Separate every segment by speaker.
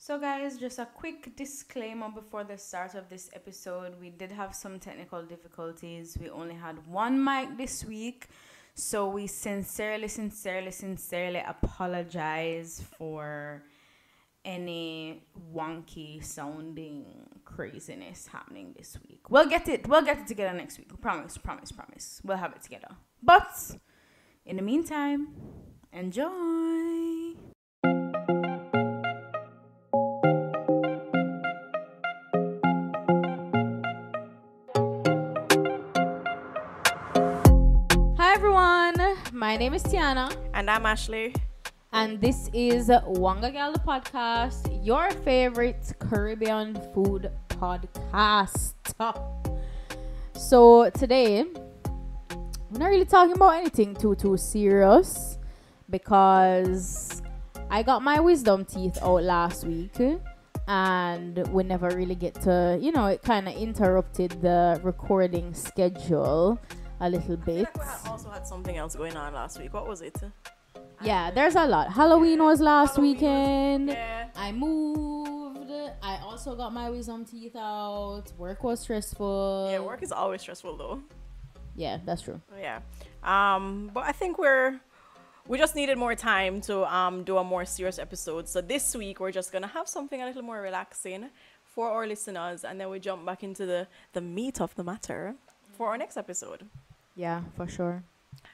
Speaker 1: So guys, just a quick disclaimer before the start of this episode. We did have some technical difficulties. We only had one mic this week. So we sincerely apologize for any wonky sounding craziness happening this week. We'll get it together next week. Promise. We'll have it together. But in the meantime, enjoy. Hi everyone, my name is Tiana.
Speaker 2: And I'm Ashley.
Speaker 1: And this is WongaGyal the podcast, your favorite Caribbean food podcast. So today, we're not really talking about anything too serious because I got my wisdom teeth out last week and we never really get to, it kind of interrupted the recording schedule a little bit.
Speaker 2: I feel like we also had something else going on last week. What was it?
Speaker 1: Yeah, there's a lot. Halloween was last weekend.
Speaker 2: Yeah.
Speaker 1: I moved. I also got my wisdom teeth out. Work was stressful.
Speaker 2: Yeah, work is always stressful though.
Speaker 1: Yeah, that's true.
Speaker 2: Yeah. But I think we just needed more time to do a more serious episode. So this week we're just gonna have something a little more relaxing for our listeners, and then we jump back into the meat of the matter for our next episode.
Speaker 1: Yeah, for sure.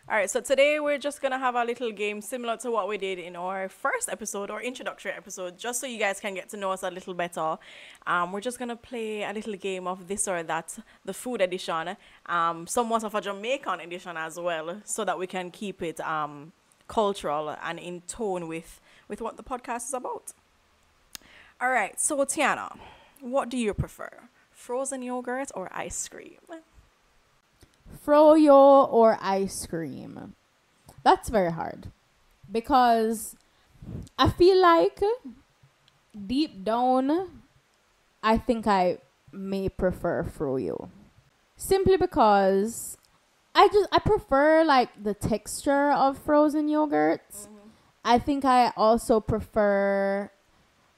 Speaker 2: All right, so today we're just going to have a little game similar to what we did in our first episode, or introductory episode, just so you guys can get to know us a little better. We're just going to play a little game of this or that, the food edition, somewhat of a Jamaican edition as well, so that we can keep it cultural and in tone with what the podcast is about. All right, so Tiana, what do you prefer, frozen yogurt or ice cream?
Speaker 1: Froyo or ice cream? That's very hard because I feel like deep down I think I may prefer froyo, simply because I prefer like the texture of frozen yogurts. I think I also prefer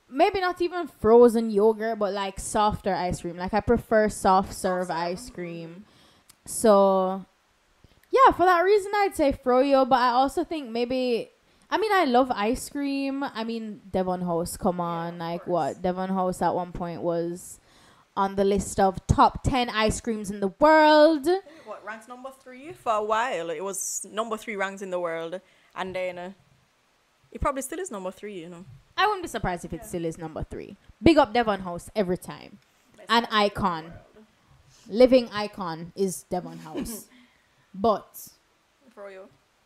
Speaker 1: maybe not even frozen yogurt, but like softer ice cream. Like I prefer soft serve ice cream. So, yeah, for that reason, I'd say froyo. But I also think I love ice cream. I mean, Devon House, come on. Like, what? Devon House at one point was on the list of top 10 ice creams in the world.
Speaker 2: What, ranked number 3 for a while? It was number 3 ranked in the world. And then it probably still is number 3,
Speaker 1: I wouldn't be surprised if it still is number 3. Big up Devon House every time. An icon. Living icon is Devon House. But
Speaker 2: Froyo.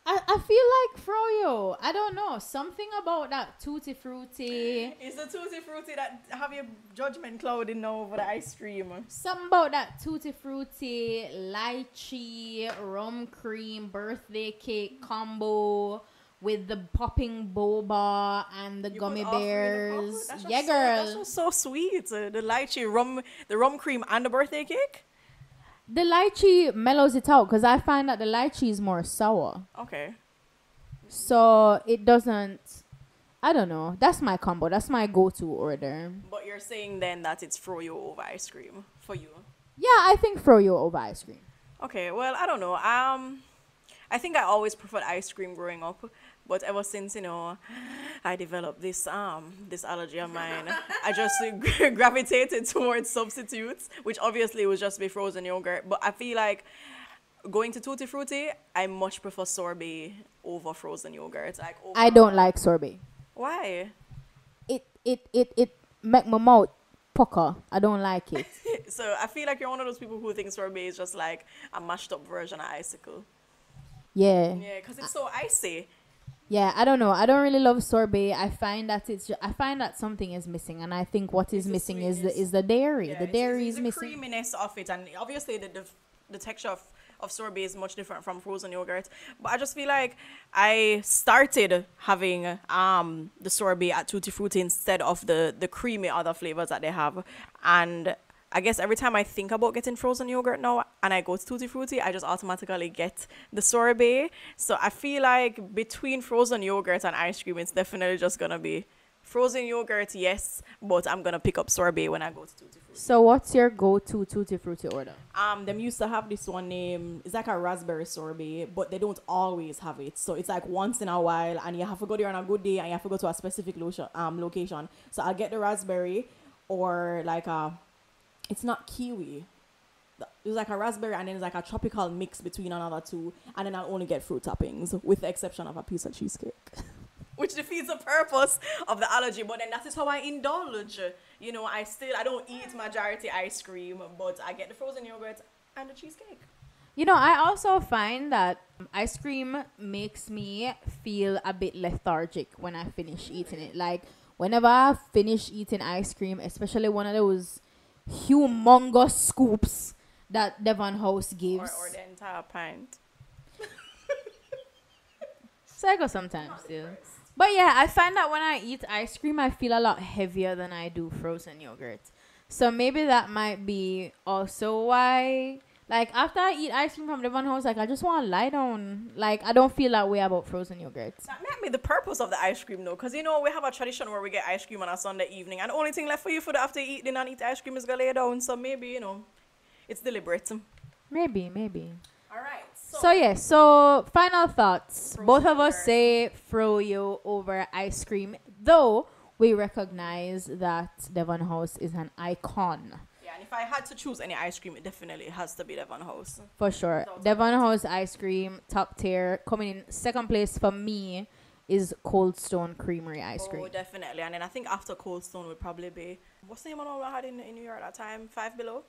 Speaker 1: I feel like froyo. I don't know. Something about that Tutti Frutti.
Speaker 2: It's the Tutti Frutti that have your judgment clouding now over the ice cream.
Speaker 1: Something about that Tutti Frutti, lychee, rum cream, birthday cake combo with the popping boba and the gummy bears. Yeah, girl.
Speaker 2: That's just so sweet. The lychee, the rum cream and the birthday cake.
Speaker 1: The lychee mellows it out because I find that the lychee is more sour.
Speaker 2: Okay.
Speaker 1: So it doesn't. I don't know. That's my combo. That's my go-to order.
Speaker 2: But you're saying then that it's froyo over ice cream for you?
Speaker 1: Yeah, I think froyo over ice cream.
Speaker 2: Okay. Well, I don't know. I think I always preferred ice cream growing up. But ever since, I developed this allergy of mine, I just gravitated towards substitutes, which obviously was just be frozen yogurt. But I feel like going to Tutti Frutti, I much prefer sorbet over frozen yogurt. I
Speaker 1: don't like sorbet.
Speaker 2: Why?
Speaker 1: It make my mouth pucker. I don't like it.
Speaker 2: So I feel like you're one of those people who think sorbet is just like a mashed up version of icicle.
Speaker 1: Yeah.
Speaker 2: Yeah, because it's so icy.
Speaker 1: Yeah, I don't know. I don't really love sorbet. I find that something is missing, and I think what is missing is the dairy. Yeah, the dairy is missing.
Speaker 2: The creaminess of it, and obviously the texture of sorbet is much different from frozen yogurt. But I just feel like I started having the sorbet at Tutti Frutti instead of the creamy other flavors that they have, and I guess every time I think about getting frozen yogurt now and I go to Tutti Frutti, I just automatically get the sorbet. So I feel like between frozen yogurt and ice cream, it's definitely just going to be Frozen yogurt, yes, but I'm gonna pick up sorbet when I go to Tutti Frutti.
Speaker 1: So what's your go-to Tutti Frutti order?
Speaker 2: Them used to have this one name. It's like a raspberry sorbet, but they don't always have it. So it's like once in a while, and you have to go there on a good day, and you have to go to a specific location. So I'll get the raspberry, or like it's not kiwi. It's like a raspberry, and then it's like a tropical mix between another two, and then I'll only get fruit toppings, with the exception of a piece of cheesecake. Which defeats the purpose of the allergy, but then that is how I indulge. You know, I don't eat majority ice cream, but I get the frozen yogurt and the cheesecake.
Speaker 1: You know, I also find that ice cream makes me feel a bit lethargic when I finish eating it. Like, whenever I finish eating ice cream, especially one of those humongous scoops that Devon House gives.
Speaker 2: Or the entire pint.
Speaker 1: Psycho sometimes, still. But yeah, I find that when I eat ice cream, I feel a lot heavier than I do frozen yogurt. So maybe that might be also why, like, after I eat ice cream from Devon House, like, I just want to lie down. Like, I don't feel that way about frozen yogurt.
Speaker 2: That might be the purpose of the ice cream, though. Because, you know, we have a tradition where we get ice cream on a Sunday evening. And the only thing left for you for the after you eat dinner and eat ice cream is go lay down. So maybe, you know, it's deliberate.
Speaker 1: Maybe.
Speaker 2: All right.
Speaker 1: So final thoughts.
Speaker 2: Frozen
Speaker 1: Both of us
Speaker 2: yogurt.
Speaker 1: say froyo over ice cream, though we recognize that Devon House is an icon.
Speaker 2: Yeah, and if I had to choose any ice cream, it definitely has to be Devon House.
Speaker 1: For sure. Devon House ice cream, top tier. Coming in second place for me is Cold Stone Creamery ice cream.
Speaker 2: Oh, definitely. And then I think after Cold Stone would probably be, what's the name of the one I had in New York at that time? Five Below?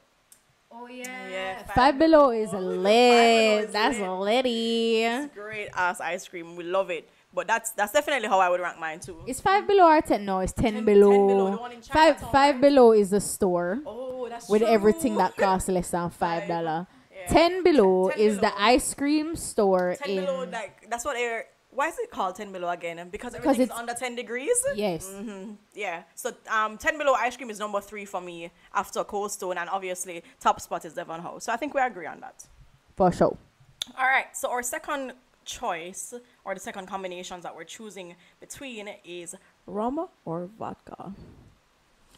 Speaker 1: Oh, yeah.
Speaker 2: Yeah.
Speaker 1: Five Below is
Speaker 2: Below
Speaker 1: lit.
Speaker 2: is
Speaker 1: That's
Speaker 2: lit.
Speaker 1: litty.
Speaker 2: It's great ass ice cream. We love it. But that's definitely how I would rank mine too.
Speaker 1: Is Five Below or 10? No, it's 10 below.
Speaker 2: 10 Below, the one in Chinatown,
Speaker 1: Five
Speaker 2: right?
Speaker 1: Below is the store
Speaker 2: Oh, that's
Speaker 1: with
Speaker 2: true.
Speaker 1: everything that costs less than $5.
Speaker 2: Yeah.
Speaker 1: 10 Below
Speaker 2: 10
Speaker 1: is
Speaker 2: Below.
Speaker 1: the ice cream store
Speaker 2: 10
Speaker 1: in.
Speaker 2: Below, like, that's what they're. Why is it called 10 Below again? Because
Speaker 1: Because
Speaker 2: everything's
Speaker 1: it's-
Speaker 2: under 10 degrees?
Speaker 1: Yes.
Speaker 2: Yeah. So 10 Below ice cream is number 3 for me after Cold Stone, and obviously top spot is Devon House. So I think we agree on that.
Speaker 1: For sure.
Speaker 2: All right. So our second choice, or the second combinations that we're choosing between, is rum or vodka.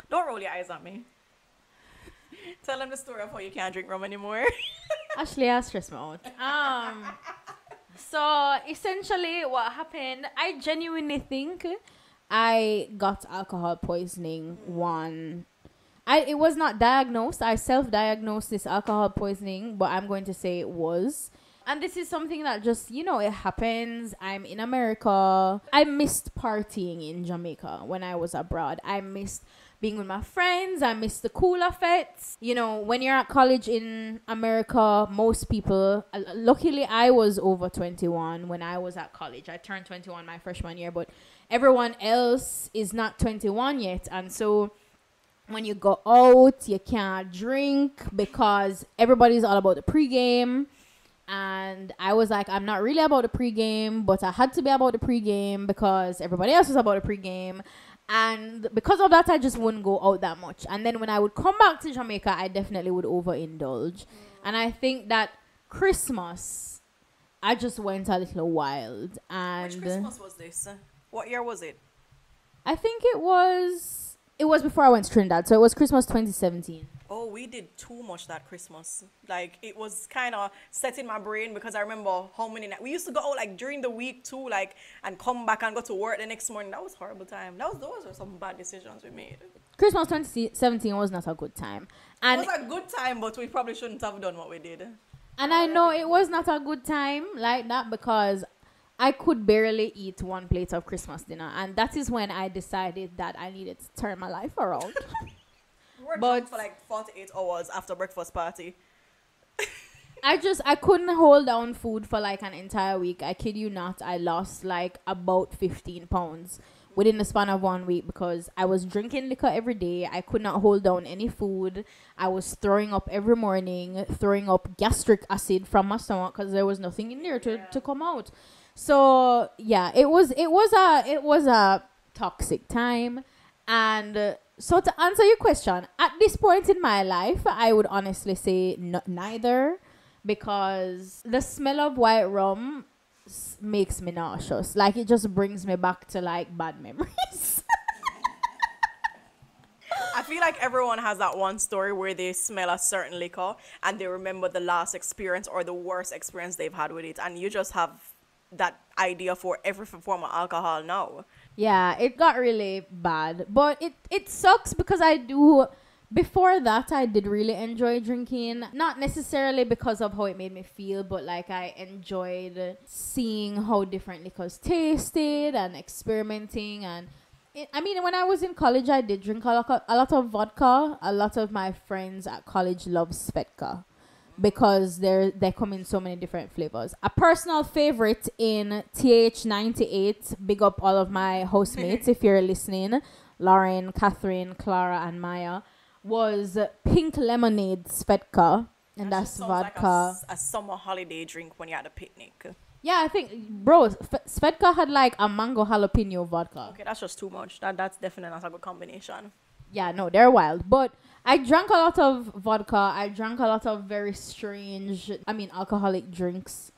Speaker 2: Don't roll your eyes at me. Tell them the story of how you can't drink rum anymore.
Speaker 1: Ashley has stressed me out. So essentially what happened, I genuinely think I got alcohol poisoning it was not diagnosed. I self-diagnosed this alcohol poisoning, but I'm going to say it was. And this is something that just, you know, it happens. I'm in America. I missed partying in Jamaica when I was abroad. I missed being with my friends. I missed the cooler fets. You know, when you're at college in America, most people, luckily I was over 21 when I was at college. I turned 21 my freshman year, but everyone else is not 21 yet. And so when you go out, you can't drink because everybody's all about the pregame. And I was like, I'm not really about the pregame, but I had to be about the pregame because everybody else was about the pregame. And because of that, I just wouldn't go out that much. And then when I would come back to Jamaica, I definitely would overindulge. And I think that Christmas, I just went a little wild. And
Speaker 2: Which Christmas was this? What year was it?
Speaker 1: I think it was before I went to Trinidad. So it was Christmas 2017.
Speaker 2: Oh, we did too much that Christmas. Like, it was kind of set in my brain because I remember how many nights. We used to go out, like, during the week, too, like, and come back and go to work the next morning. That was a horrible time. Those were some bad decisions we made.
Speaker 1: Christmas 2017 was not a good time. And
Speaker 2: It was a good time, but we probably shouldn't have done what we did.
Speaker 1: And I know it was not a good time like that because I could barely eat one plate of Christmas dinner. And that is when I decided that I needed to turn my life around.
Speaker 2: We were
Speaker 1: But-
Speaker 2: drunk for like 48 hours after breakfast party.
Speaker 1: I couldn't hold down food for like an entire week. I kid you not. I lost like about 15 pounds within the span of 1 week because I was drinking liquor every day. I could not hold down any food. I was throwing up every morning, throwing up gastric acid from my stomach because there was nothing in there to come out. So yeah, it was a toxic time. And so to answer your question, at this point in my life, I would honestly say neither, because the smell of white rum makes me nauseous. Like, it just brings me back to like bad memories.
Speaker 2: feel like everyone has that one story where they smell a certain liquor and they remember the last experience or the worst experience they've had with it, and you just have that idea for every form of alcohol now.
Speaker 1: Yeah, it got really bad. But it sucks because I do. Before that, I did really enjoy drinking. Not necessarily because of how it made me feel, but like I enjoyed seeing how different liquors tasted and experimenting. And I mean, when I was in college, I did drink a lot of vodka. A lot of my friends at college love Svedka because they come in so many different flavors. A personal favorite in TH98, big up all of my housemates if you're listening, Lauren, Catherine, Clara, and Maya, was pink lemonade Svedka, and that's vodka.
Speaker 2: Like a summer holiday drink when you're at a picnic.
Speaker 1: Yeah, I think, bro, Svedka had like a mango jalapeno vodka.
Speaker 2: Okay, that's just too much. That's definitely not a good combination.
Speaker 1: Yeah, no, they're wild. But I drank a lot of vodka. I drank a lot of very strange, alcoholic drinks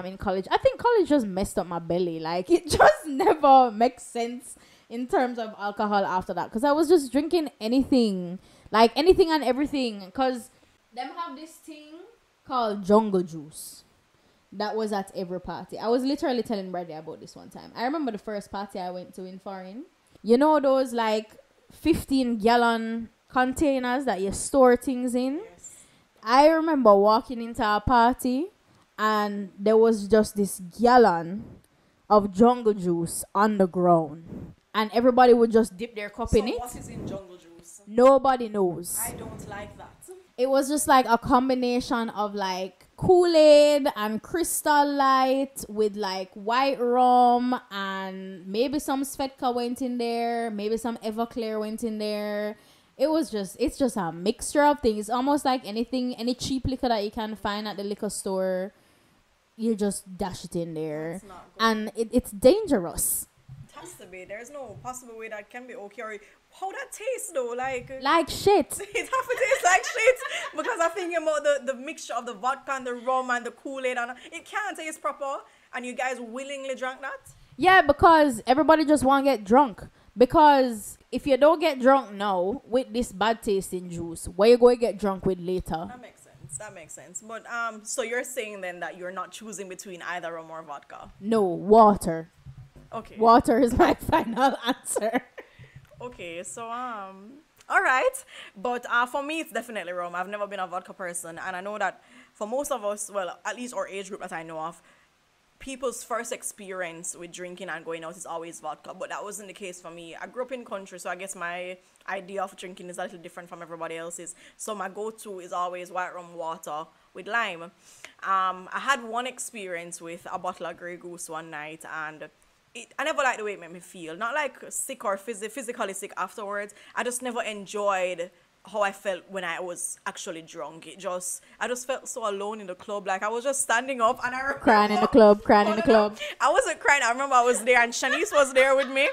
Speaker 1: in college. I think college just messed up my belly. Like, it just never makes sense in terms of alcohol after that. Because I was just drinking anything. Like, anything and everything. Because them have this thing called jungle juice that was at every party. I was literally telling Bradley about this one time. I remember the first party I went to in foreign. You know those, like, 15-gallon containers that you store things in?
Speaker 2: Yes.
Speaker 1: I remember walking into a party and there was just this gallon of jungle juice on the ground. And everybody would just dip their cup in it.
Speaker 2: So what is in jungle juice?
Speaker 1: Nobody knows.
Speaker 2: I don't like that.
Speaker 1: It was just like a combination of like Kool-Aid and Crystal Light with like white rum, and maybe some Svedka went in there, maybe some Everclear went in there. It's just a mixture of things. Almost like any cheap liquor that you can find at the liquor store, you just dash it in there. And it's dangerous.
Speaker 2: It has to be. There's no possible way that can be okay. Or how that tastes though, like
Speaker 1: shit.
Speaker 2: It have to taste like shit, because I'm thinking about the mixture of the vodka and the rum and the Kool-Aid, and it can't taste proper. And you guys willingly drank that?
Speaker 1: Yeah, because everybody just want to get drunk. Because if you don't get drunk now with this bad tasting juice, where you going to get drunk with later?
Speaker 2: That makes sense. But so you're saying then that you're not choosing between either rum or vodka?
Speaker 1: No, water.
Speaker 2: Okay.
Speaker 1: Water is my final answer.
Speaker 2: Okay, so all right. But for me, it's definitely rum. I've never been a vodka person, and I know that for most of us, well, at least our age group that I know of, people's first experience with drinking and going out is always vodka, but that wasn't the case for me. I grew up in country, so I guess my idea of drinking is a little different from everybody else's. So my go-to is always white rum water with lime. I had one experience with a bottle of Grey Goose one night, and I never liked the way it made me feel. Not like sick or physically sick afterwards. I just never enjoyed how I felt when I was actually drunk. I just felt so alone in the club. Like I was just standing up and I remember
Speaker 1: crying in the club.
Speaker 2: I wasn't crying. I remember I was there and Shanice was there with me.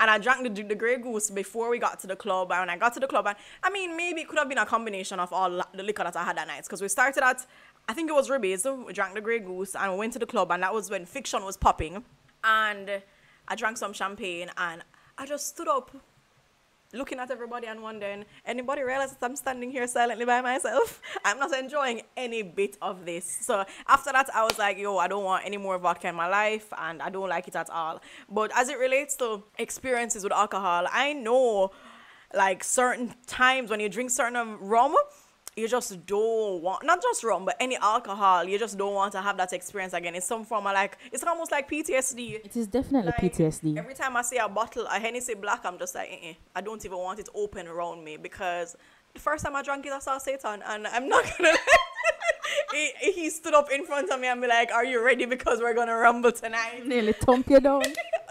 Speaker 2: And I drank the Grey Goose before we got to the club. And when I got to the club, and I mean, maybe it could have been a combination of all the liquor that I had that night. Because we started at, I think it was Ribby's. We drank the Grey Goose and we went to the club. And that was when Fiction was popping. And I drank some champagne and I just stood up looking at everybody and wondering, anybody realize that I'm standing here silently by myself? I'm not enjoying any bit of this. So after that, I was like, yo, I don't want any more vodka in my life, and I don't like it at all. But as it relates to experiences with alcohol, I know like certain times when you drink certain rum, you just don't want, not just rum, but any alcohol, you just don't want to have that experience again. It's some form of like, it's almost like PTSD.
Speaker 1: It is definitely like, PTSD.
Speaker 2: Every time I see a bottle, a Hennessy Black, I'm just like, I don't even want it open around me, because the first time I drank it, I saw Satan, and I'm not gonna he stood up in front of me and be like, are you ready, because we're gonna rumble tonight?
Speaker 1: Nearly thump you down.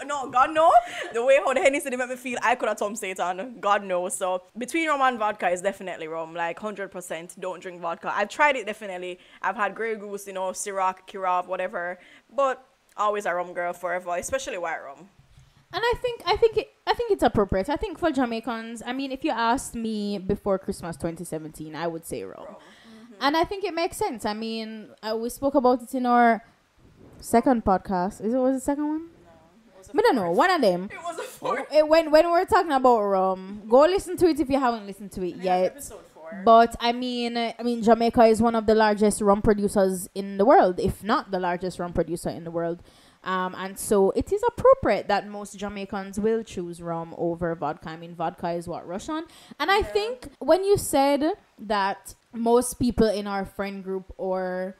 Speaker 2: No, God no. The way how the Hennessy did make me feel, I could have thumped Satan. God knows. So between rum and vodka is definitely rum. Like 100% don't drink vodka. I've tried it definitely. I've had Grey Goose, Ciroc, Kirov, whatever. But always a rum girl forever, especially white rum.
Speaker 1: And I think it's appropriate. I think for Jamaicans, I mean, if you asked me before Christmas 2017, I would say rum. Mm-hmm. And I think it makes sense. I mean, we spoke about it in our second podcast. Was it the second one?
Speaker 2: No, it was
Speaker 1: I don't know, one of them.
Speaker 2: It was a 4.
Speaker 1: When we're talking about rum, go listen to it if you haven't listened to it yet.
Speaker 2: Episode 4.
Speaker 1: But I mean, Jamaica is one of the largest rum producers in the world, if not the largest rum producer in the world. And so it is appropriate that most Jamaicans will choose rum over vodka. I mean, vodka is what rush on. And I think when you said that most people in our friend group or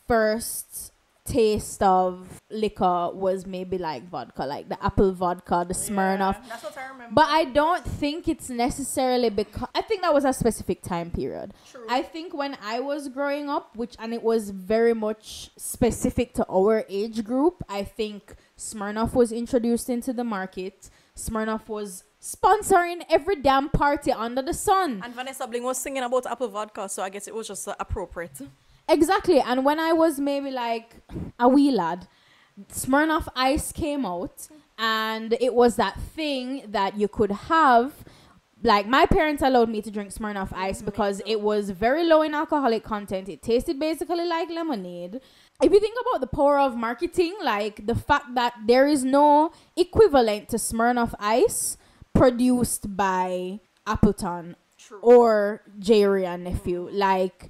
Speaker 1: first taste of liquor was maybe like vodka, like the apple vodka, the Smirnoff.
Speaker 2: That's what I remember.
Speaker 1: But I don't think it's necessarily because I think that was a specific time period.
Speaker 2: True.
Speaker 1: I think when I was growing up, and it was very much specific to our age group, I think Smirnoff was introduced into the market. Smirnoff was sponsoring every damn party under the sun.
Speaker 2: And Vanessa Bling was singing about apple vodka, so I guess it was just appropriate.
Speaker 1: Exactly. And when I was maybe like a wee lad, Smirnoff Ice came out, and it was that thing that you could have. Like, my parents allowed me to drink Smirnoff Ice because it was very low in alcoholic content. It tasted basically like lemonade. If you think about the power of marketing, like the fact that there is no equivalent to Smirnoff Ice produced by Appleton or Wray Nephew, like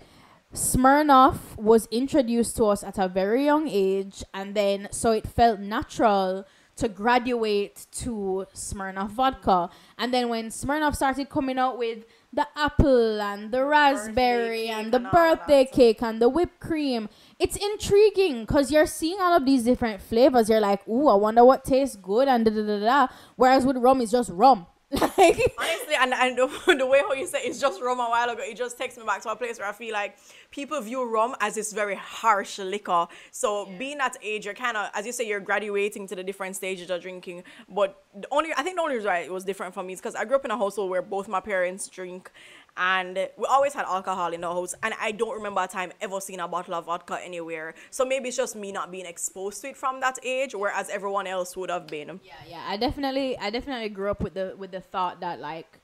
Speaker 1: Smirnoff was introduced to us at a very young age, and then so it felt natural to graduate to Smirnoff vodka. And then when Smirnoff started coming out with the apple and the raspberry and the birthday cake and the whipped cream, it's intriguing because you're seeing all of these different flavors. You're like, ooh, I wonder what tastes good and da da da da. Whereas with rum, it's just rum. Like,
Speaker 2: honestly, and the way how you said it's just rum a while ago, it just takes me back to a place where I feel like people view rum as this very harsh liquor. So being that age, you're kind of, as you say, you're graduating to the different stages of drinking. But I think the only reason why it was different for me is because I grew up in a household where both my parents drink, and we always had alcohol in the house, and I don't remember a time ever seeing a bottle of vodka anywhere. So maybe it's just me not being exposed to it from that age, whereas everyone else would have been.
Speaker 1: Yeah. I definitely grew up with the thought that like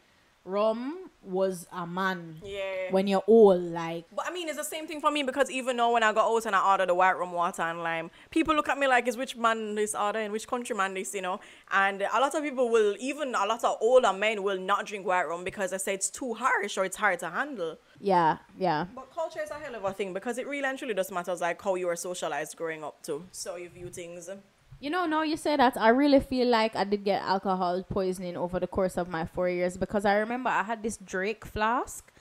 Speaker 1: rum was a man.
Speaker 2: Yeah.
Speaker 1: When you're old, like.
Speaker 2: But I mean, it's the same thing for me, because even now when I go out and I order the white rum, water and lime, people look at me like, is which man this order and which country man this, you know? And a lot of people will, even a lot of older men will not drink white rum because they say it's too harsh or it's hard to handle.
Speaker 1: Yeah.
Speaker 2: But culture is a hell of a thing, because it really and truly just matters like how you were socialized growing up too. So you view things.
Speaker 1: You know, now you say that, I really feel like I did get alcohol poisoning over the course of my 4 years, because I remember I had this Drake flask,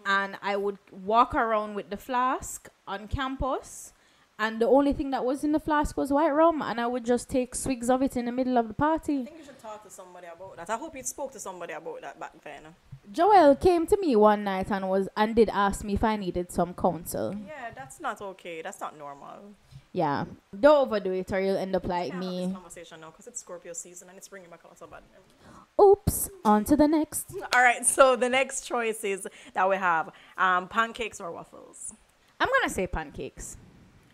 Speaker 1: and I would walk around with the flask on campus, and the only thing that was in the flask was white rum, and I would just take swigs of it in the middle of the party.
Speaker 2: I think you should talk to somebody about that. I hope you spoke to somebody about that back then.
Speaker 1: Joel came to me one night and did ask me if I needed some counsel.
Speaker 2: Yeah, that's not okay. That's not normal.
Speaker 1: Yeah, don't overdo it or you'll end up like
Speaker 2: Have
Speaker 1: me.
Speaker 2: this conversation now because it's Scorpio season and it's bringing back a lot of bad memories.
Speaker 1: Oops, on to the next.
Speaker 2: All right, so the next choices that we have, pancakes or waffles?
Speaker 1: I'm going to say pancakes.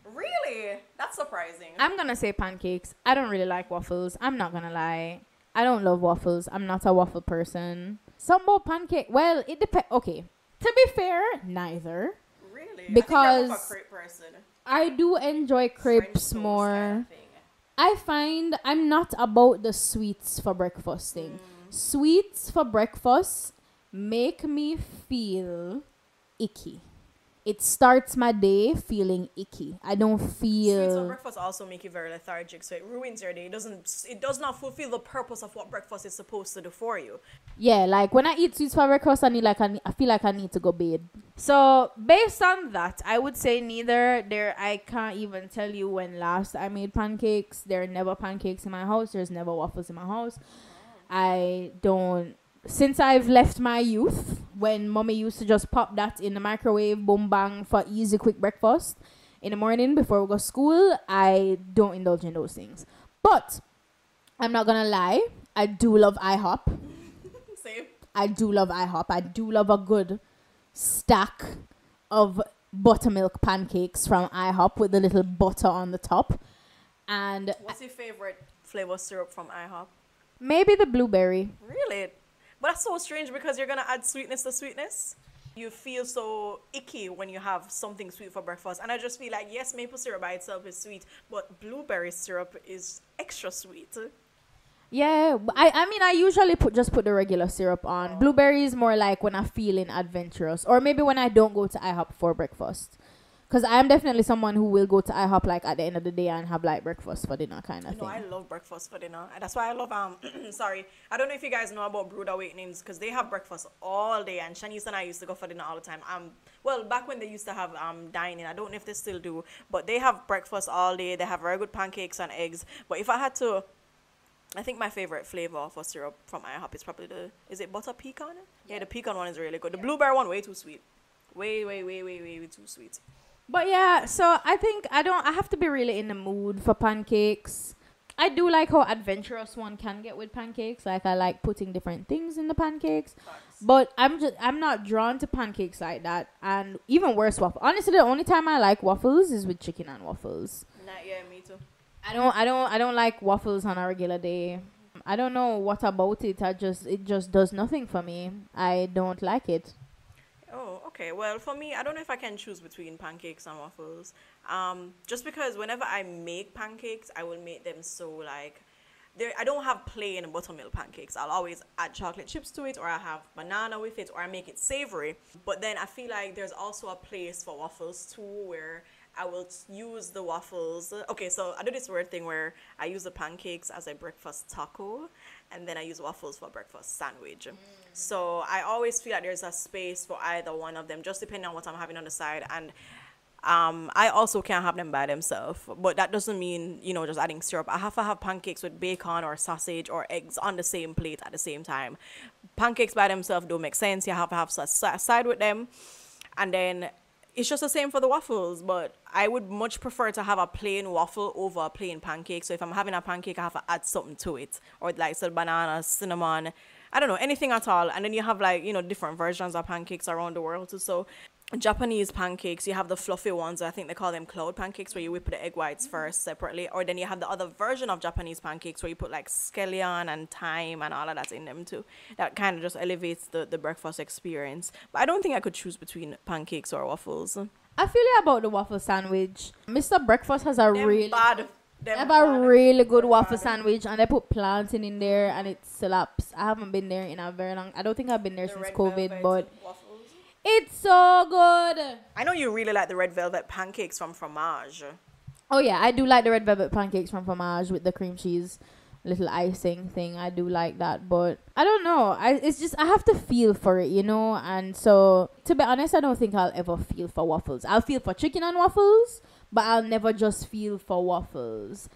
Speaker 2: Really? That's surprising.
Speaker 1: I'm going to say pancakes. I don't really like waffles. I'm not going to lie. I don't love waffles. I'm not a waffle person. Some more pancake. Well, it depends. Okay. To be fair, neither.
Speaker 2: Really?
Speaker 1: Because
Speaker 2: I think you're more of a crepe person.
Speaker 1: I do enjoy crepes more. Kind of I find I'm not about the sweets for breakfast thing. Sweets for breakfast make me feel icky. It starts my day feeling icky. I don't feel...
Speaker 2: Sweets for breakfast also make you very lethargic, so it ruins your day. It does not fulfill the purpose of what breakfast is supposed to do for you.
Speaker 1: Yeah, like when I eat sweets for breakfast, I feel like I need to go bed. So based on that, I would say neither. I can't even tell you when last I made pancakes. There are never pancakes in my house. There's never waffles in my house. I don't... Since I've left my youth, when mommy used to just pop that in the microwave, boom bang, for easy quick breakfast in the morning before we go to school, I don't indulge in those things. But I'm not gonna lie, I do love IHop.
Speaker 2: Same.
Speaker 1: I do love IHop. I do love a good stack of buttermilk pancakes from IHop with the little butter on the top. And
Speaker 2: what's your favorite flavor syrup from IHop?
Speaker 1: Maybe the blueberry.
Speaker 2: Really? But that's so strange, because you're going to add sweetness to sweetness. You feel so icky when you have something sweet for breakfast. And I just feel like, yes, maple syrup by itself is sweet, but blueberry syrup is extra sweet.
Speaker 1: Yeah, I mean, I usually just put the regular syrup on. Blueberry is more like when I'm feeling adventurous, or maybe when I don't go to IHOP for breakfast. Because I'm definitely someone who will go to IHOP like at the end of the day and have like breakfast for dinner kind of
Speaker 2: No,
Speaker 1: thing.
Speaker 2: I love breakfast for dinner. And that's why I love sorry. I don't know if you guys know about Brew'd Awakenings because they have breakfast all day, and Shanice and I used to go for dinner all the time. Well, back when they used to have dining, I don't know if they still do, but they have breakfast all day. They have very good pancakes and eggs. But if I had to, I think my favorite flavor for syrup from IHOP is probably is it butter pecan? Yeah, the pecan one is really good. The blueberry one way too sweet. Way too sweet.
Speaker 1: But yeah, so I think I have to be really in the mood for pancakes. I do like how adventurous one can get with pancakes. Like I like putting different things in the pancakes. But I'm not drawn to pancakes like that. And even worse, waffles. Honestly, the only time I like waffles is with chicken and waffles.
Speaker 2: Yeah, me too.
Speaker 1: I don't like waffles on a regular day. I don't know what about it. It just does nothing for me. I don't like it.
Speaker 2: Oh, okay. Well, for me, I don't know if I can choose between pancakes and waffles. Just because whenever I make pancakes, I will make them so like, I don't have plain buttermilk pancakes. I'll always add chocolate chips to it, or I have banana with it, or I make it savory. But then I feel like there's also a place for waffles too, where I will use the waffles. Okay, so I do this weird thing where I use the pancakes as a breakfast taco, and then I use waffles for breakfast sandwich. So I always feel like there's a space for either one of them, just depending on what I'm having on the side. And I also can't have them by themselves, but that doesn't mean, just adding syrup. I have to have pancakes with bacon or sausage or eggs on the same plate at the same time. Pancakes by themselves don't make sense. You have to have a side with them. And then it's just the same for the waffles, but I would much prefer to have a plain waffle over a plain pancake. So if I'm having a pancake, I have to add something to it, or like some banana, cinnamon, I don't know, anything at all. And then you have like, different versions of pancakes around the world too. So Japanese pancakes, you have the fluffy ones. I think they call them cloud pancakes, where you whip the egg whites first separately. Or then you have the other version of Japanese pancakes where you put like scallion and thyme and all of that in them too. That kind of just elevates the breakfast experience. But I don't think I could choose between pancakes or waffles.
Speaker 1: I feel you about the waffle sandwich. Mr. Breakfast has a really good waffle sandwich, and they put plantain in there and it slaps. I haven't been there in a very long. I don't think I've been there since COVID, but waffles. It's so good.
Speaker 2: I know you really like the red velvet pancakes from Fromage.
Speaker 1: Oh yeah, I do like the red velvet pancakes from Fromage with the cream cheese little icing thing. I do like that, but I don't know. It's just I have to feel for it, and so to be honest, I don't think I'll ever feel for waffles. I'll feel for chicken and waffles, but I'll never just feel for waffles.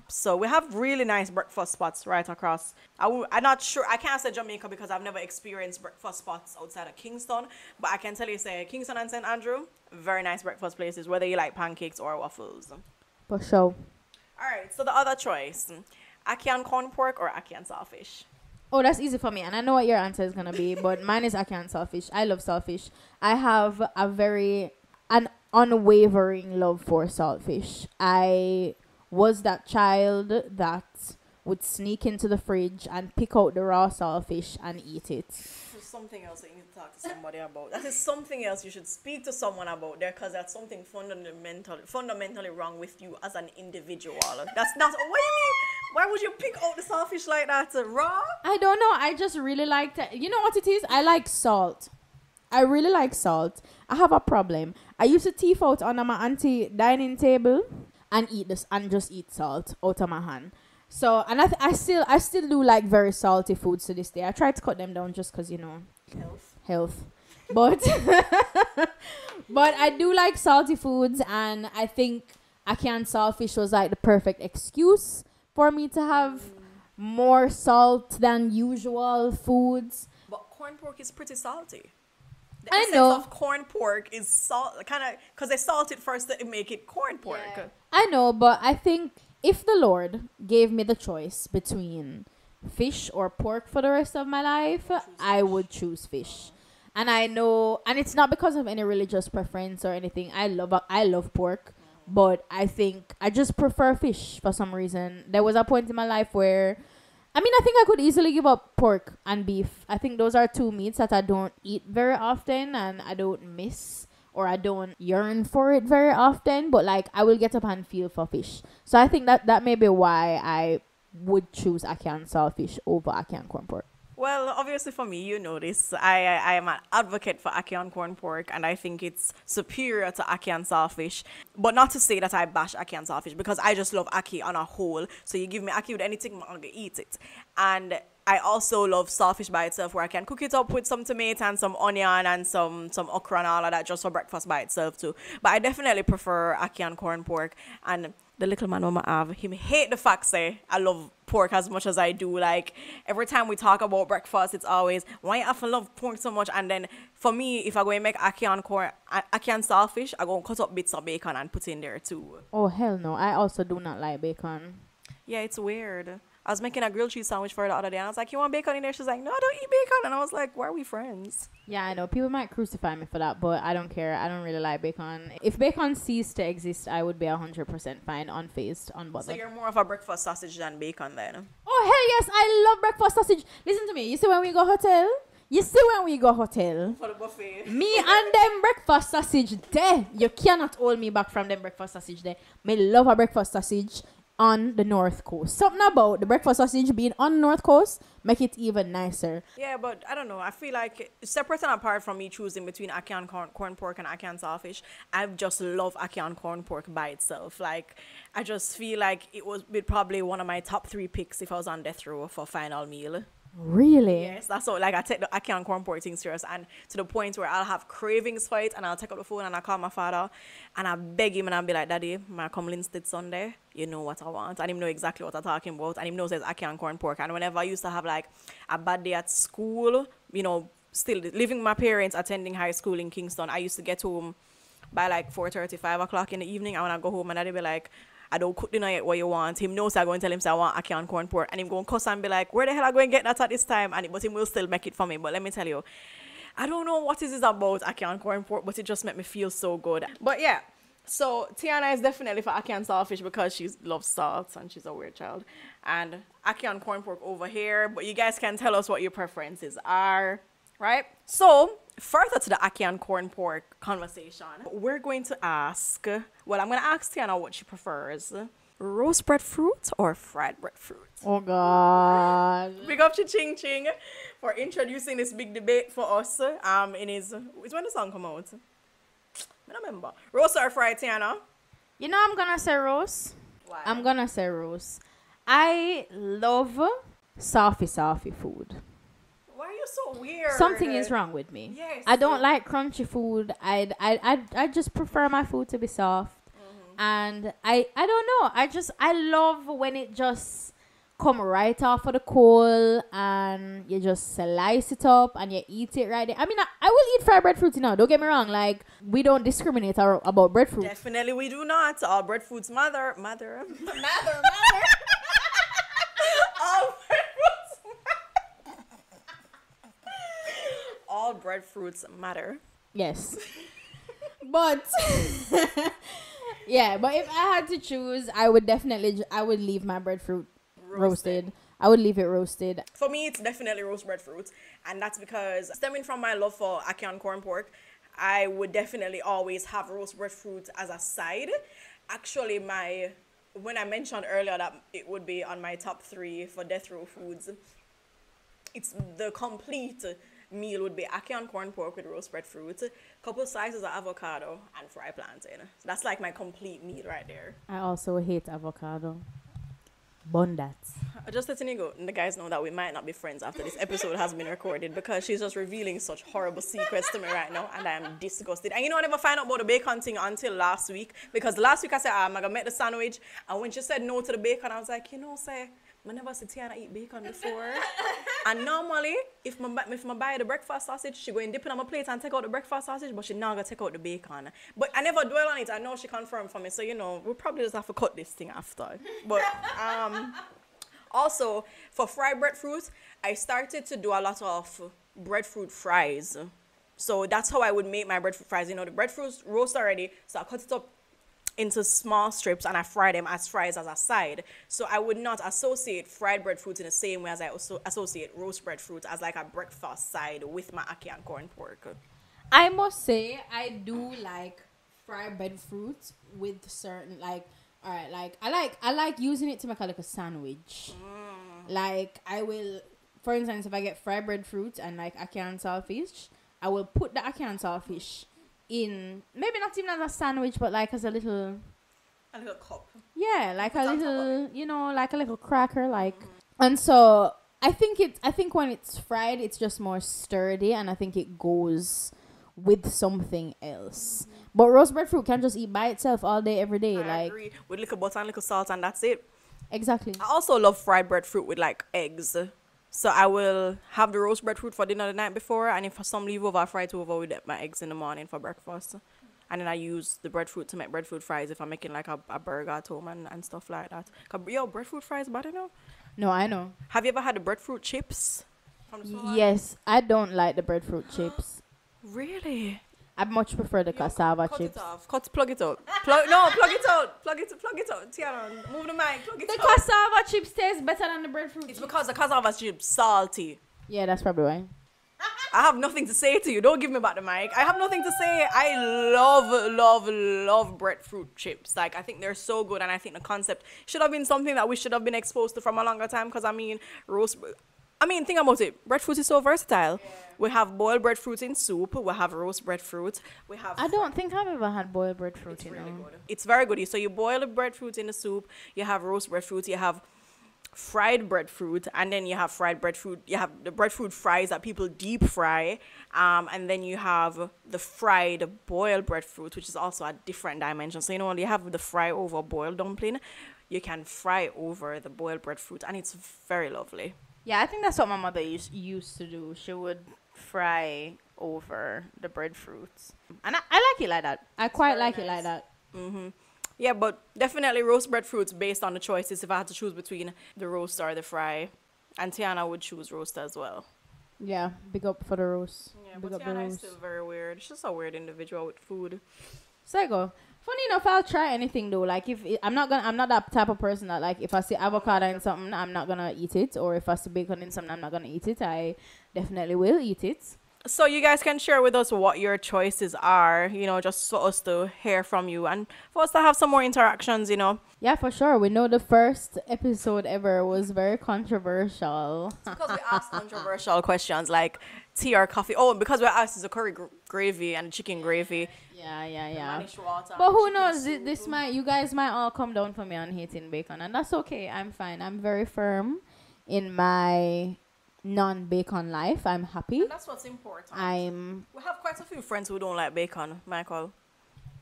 Speaker 2: So we have really nice breakfast spots right across. I'm not sure. I can't say Jamaica because I've never experienced breakfast spots outside of Kingston. But I can tell you, say Kingston and St. Andrew, very nice breakfast places, whether you like pancakes or waffles.
Speaker 1: For sure.
Speaker 2: All right. So the other choice, ackee and corn pork or ackee and saltfish?
Speaker 1: Oh, that's easy for me. And I know what your answer is going to be. But mine is ackee and saltfish. I love saltfish. I have an unwavering love for saltfish. I was that child that would sneak into the fridge and pick out the raw saltfish and eat it.
Speaker 2: There's something else that you need to talk to somebody about. That is something else you should speak to someone about there, because that's something fundamentally wrong with you as an individual. That's not. What do you mean? Why would you pick out the saltfish like that? Raw?
Speaker 1: I don't know. I just really like it. You know what it is? I like salt. I really like salt. I have a problem. I used to teeth out under my auntie dining table and eat this and just eat salt out of my hand. So, and I still do like very salty foods to this day. I try to cut them down just because, health. But but I do like salty foods, and I think ackee and saltfish was like the perfect excuse for me to have more salt than usual foods.
Speaker 2: But corn pork is pretty salty. The
Speaker 1: I
Speaker 2: essence
Speaker 1: know.
Speaker 2: of corn pork is salt, kind of, because they salt it first to make it corn pork.
Speaker 1: Yeah. I know, but I think if the Lord gave me the choice between fish or pork for the rest of my life, I would choose fish. And I know, and it's not because of any religious preference or anything. I love pork, but I think I just prefer fish for some reason. There was a point in my life where, I think I could easily give up pork and beef. I think those are two meats that I don't eat very often and I don't miss, or I don't yearn for it very often. But like I will get up and feel for fish. So I think that may be why I would choose ackee and saltfish over ackee and corn pork.
Speaker 2: Well, obviously for me, you know this. I am an advocate for ackee and corn pork, and I think it's superior to ackee and saltfish. But not to say that I bash ackee and saltfish, because I just love ackee on a whole. So you give me ackee with anything, I'm gonna eat it. And I also love saltfish by itself, where I can cook it up with some tomato and some onion and some okra and all of that just for breakfast by itself too. But I definitely prefer ackee and corn pork. And the little man Mama have, him hate the fact say I love pork as much as I do. Like every time we talk about breakfast, it's always why you have to love pork so much. And then for me, if I go and make ackee and saltfish, I go and cut up bits of bacon and put in there too.
Speaker 1: Oh hell no! I also do not like bacon.
Speaker 2: Yeah, it's weird. I was making a grilled cheese sandwich for her the other day, and I was like, "You want bacon in there?" She's like, "No, I don't eat bacon." And I was like, "Why are we friends?"
Speaker 1: Yeah, I know. People might crucify me for that, but I don't care. I don't really like bacon. If bacon ceased to exist, I would be 100% fine, unfazed, unbothered.
Speaker 2: So you're more of a breakfast sausage than bacon then?
Speaker 1: Oh, hell yes. I love breakfast sausage. Listen to me. You see when we go hotel?
Speaker 2: For the buffet.
Speaker 1: Me and them breakfast sausage there. You cannot hold me back from them breakfast sausage there. Me love a breakfast sausage on the North Coast. Something about the breakfast sausage being on the North Coast make it even nicer.
Speaker 2: Yeah, but I don't know. I feel like separate and apart from me choosing between ackee and corn pork and ackee and saltfish, I just love ackee and corn pork by itself. Like, I just feel like it would be probably one of my top 3 picks if I was on death row for final meal.
Speaker 1: Really?
Speaker 2: Yes, that's all. Like, I take the ackee and corn pork thing serious, and to the point where I'll have cravings for it, and I'll take up the phone and I'll call my father and I beg him and I'll be like, "Daddy, my come Linstead Sunday, you know what I want." And him know exactly what I'm talking about, and him knows it's ackee and corn pork. And whenever I used to have like a bad day at school, you know, still living with my parents, attending high school in Kingston, I used to get home by like 4:30, 5 o'clock in the evening. And when I go home, and Daddy be like, "I don't cook dinner yet, what you want." Him knows I go and tell him say I want ackee and corn pork, and him go and cuss and be like, "Where the hell I go and get that at this time?" But him will still make it for me. But let me tell you, I don't know what it is about ackee and corn pork, but it just made me feel so good. But yeah, so Tiana is definitely for ackee and saltfish because she loves salt and she's a weird child. And ackee and corn pork over here. But you guys can tell us what your preferences are, right? So further to the ackee and corn pork conversation, we're going to ask, well, I'm going to ask Tiana what she prefers. Roast breadfruit or fried breadfruit?
Speaker 1: Oh, God.
Speaker 2: Big up to Ching for introducing this big debate for us. It's when the song come out. I don't remember. Roast or fried, Tiana?
Speaker 1: You know I'm going to say roast.
Speaker 2: Why?
Speaker 1: I'm going to say roast. I love soft food.
Speaker 2: Why are you so weird?
Speaker 1: Something is wrong with me.
Speaker 2: Yes.
Speaker 1: I don't like crunchy food. I just prefer my food to be soft. And I don't know. I love when it just come right off of the coal and you just slice it up and you eat it right there. I mean, I will eat fried breadfruit, you know. Don't get me wrong. Like, we don't discriminate about breadfruit.
Speaker 2: Definitely we do not. All breadfruits mother. All breadfruits. All breadfruits matter.
Speaker 1: Yes. But yeah, but if I had to choose, I would leave my breadfruit roasted. I would leave it roasted.
Speaker 2: For me, it's definitely roast breadfruit, and that's because stemming from my love for ackee and corn pork, I would definitely always have roast breadfruit as a side. Actually, when I mentioned earlier that it would be on my top 3 for death row foods, it's the complete meal would be ackee and corn pork with roast breadfruit, couple slices of avocado, and fried plantain. So that's like my complete meal right there.
Speaker 1: I also hate avocado. Bun that.
Speaker 2: Just letting you go, and the guys know that we might not be friends after this episode has been recorded, because she's just revealing such horrible secrets to me right now, and I am disgusted. And you know, I never found out about the bacon thing until last week, because last week I said, I'm gonna make the sandwich, and when she said no to the bacon, I was like, you know, say, I never see Tiana eat bacon before. And normally, if I buy the breakfast sausage, she go and dip it on my plate and take out the breakfast sausage, but she not gonna take out the bacon. But I never dwell on it. I know she confirmed for me, so you know, we'll probably just have to cut this thing after. But also for fried breadfruit, I started to do a lot of breadfruit fries. So that's how I would make my breadfruit fries. You know, the breadfruit's roast already, so I cut it up into small strips and I fry them as fries as a side. So I would not associate fried breadfruit in the same way as I also associate roast breadfruit as like a breakfast side with my ackee and corn pork.
Speaker 1: I must say I do like fried breadfruit with certain, like, All right, like I like using it to make a like a sandwich. Like I will, for instance, if I get fried breadfruit and like ackee and saltfish, I will put the ackee and saltfish in, maybe not even as a sandwich, but like as a little
Speaker 2: cup.
Speaker 1: Yeah, like a little, you know, like a little cracker, like. And so I think when it's fried, it's just more sturdy, and I think it goes with something else. But roast breadfruit can just eat by itself all day, every day.
Speaker 2: I
Speaker 1: like
Speaker 2: agree. With little butter and little salt, and that's it.
Speaker 1: Exactly.
Speaker 2: I also love fried breadfruit with like eggs. So I will have the roast breadfruit for dinner the night before, and if for some leave over, I fry it over with my eggs in the morning for breakfast. And then I use the breadfruit to make breadfruit fries if I'm making like a burger at home and stuff like that. Yo, breadfruit fries, but I don't know.
Speaker 1: No, I know.
Speaker 2: Have you ever had the breadfruit chips from the supermarket?
Speaker 1: Yes, I don't like the breadfruit chips.
Speaker 2: Really?
Speaker 1: I much prefer the cassava
Speaker 2: cut
Speaker 1: chips.
Speaker 2: It off. Plug it out. Plug it out. Plug it out. Tiana, move the mic. Plug it
Speaker 1: The
Speaker 2: out.
Speaker 1: cassava chips taste better than the breadfruit.
Speaker 2: It's because the cassava chips salty.
Speaker 1: Yeah, that's probably why.
Speaker 2: I have nothing to say to you. Don't give me back the mic. I have nothing to say. I love breadfruit chips. Like, I think they're so good, and I think the concept should have been something that we should have been exposed to from a longer time. Because think about it. Breadfruit is so versatile. Yeah. We have boiled breadfruit in soup. We have roast breadfruit.
Speaker 1: I don't think I've ever had boiled breadfruit.
Speaker 2: It's really good. It's very good. So you boil the breadfruit in the soup. You have roast breadfruit. You have fried breadfruit, and then you have fried breadfruit. You have the breadfruit fries that people deep fry, and then you have the fried boiled breadfruit, which is also a different dimension. So when you have the fry over boiled dumpling, you can fry over the boiled breadfruit, and it's very lovely.
Speaker 1: Yeah, I think that's what my mother used to do. She would fry over the breadfruits, and I like it like that. I quite like it like that.
Speaker 2: Yeah, but definitely roast breadfruits based on the choices. If I had to choose between the roast or the fry, and Tiana would choose roast as well.
Speaker 1: Yeah, big up for the roast.
Speaker 2: Yeah, but Tiana is still very weird. She's just a weird individual with food.
Speaker 1: Psycho. Funny enough, I'll try anything though. Like I'm not that type of person that like if I see avocado in something, I'm not gonna eat it, or if I see bacon in something, I'm not gonna eat it. I definitely will eat it.
Speaker 2: So you guys can share with us what your choices are, just for us to hear from you and for us to have some more interactions,
Speaker 1: Yeah, for sure. We know the first episode ever was very controversial.
Speaker 2: It's because we asked controversial questions like tea or coffee. Oh, because we asked is a curry gravy and chicken gravy.
Speaker 1: Yeah. But who knows? You guys might all come down for me on hating bacon, and that's okay. I'm fine. I'm very firm in my non-bacon life. I'm happy.
Speaker 2: And that's what's important. We have quite a few friends who don't like bacon, Michael.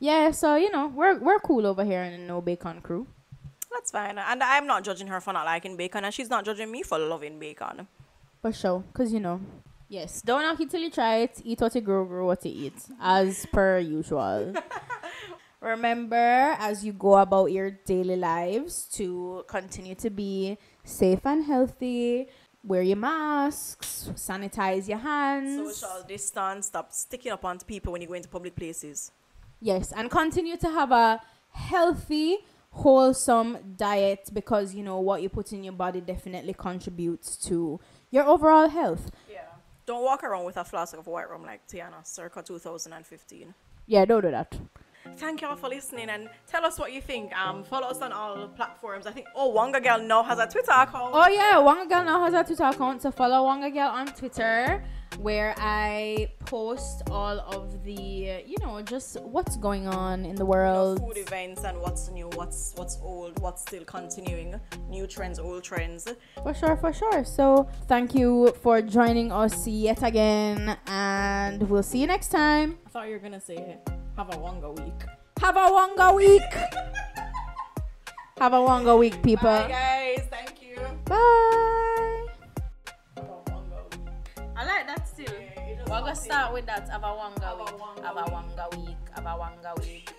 Speaker 1: Yeah, so we're cool over here in the no bacon crew.
Speaker 2: That's fine, and I'm not judging her for not liking bacon, and she's not judging me for loving bacon.
Speaker 1: For sure, because yes, don't knock it till you try it. Eat what you grow what you eat, as per usual. Remember, as you go about your daily lives, to continue to be safe and healthy. Wear your masks, sanitize your hands.
Speaker 2: Social distance, stop sticking up onto people when you go into public places.
Speaker 1: Yes, and continue to have a healthy, wholesome diet, because what you put in your body definitely contributes to your overall health.
Speaker 2: Yeah. Don't walk around with a flask of white rum like Tiana, circa 2015.
Speaker 1: Yeah, don't do that.
Speaker 2: Thank y'all for listening, and tell us what you think. Follow us on all platforms. I think WongaGyal now has a Twitter account.
Speaker 1: Oh yeah, WongaGyal now has a Twitter account. So follow WongaGyal on Twitter, where I post all of the just what's going on in the world,
Speaker 2: food events, and what's new, what's old, what's still continuing, new trends, old trends. For sure. So thank you for joining us yet again, and we'll see you next time. I thought you were gonna say have a Wonga week. Have a Wonga week. Have a Wonga week, people. Bye, guys. Thank you. Bye. Have a Wonga week. I like that still. Yeah, we're gonna start with that. Have a Wonga week. Have a Wonga week. Have a Wonga week.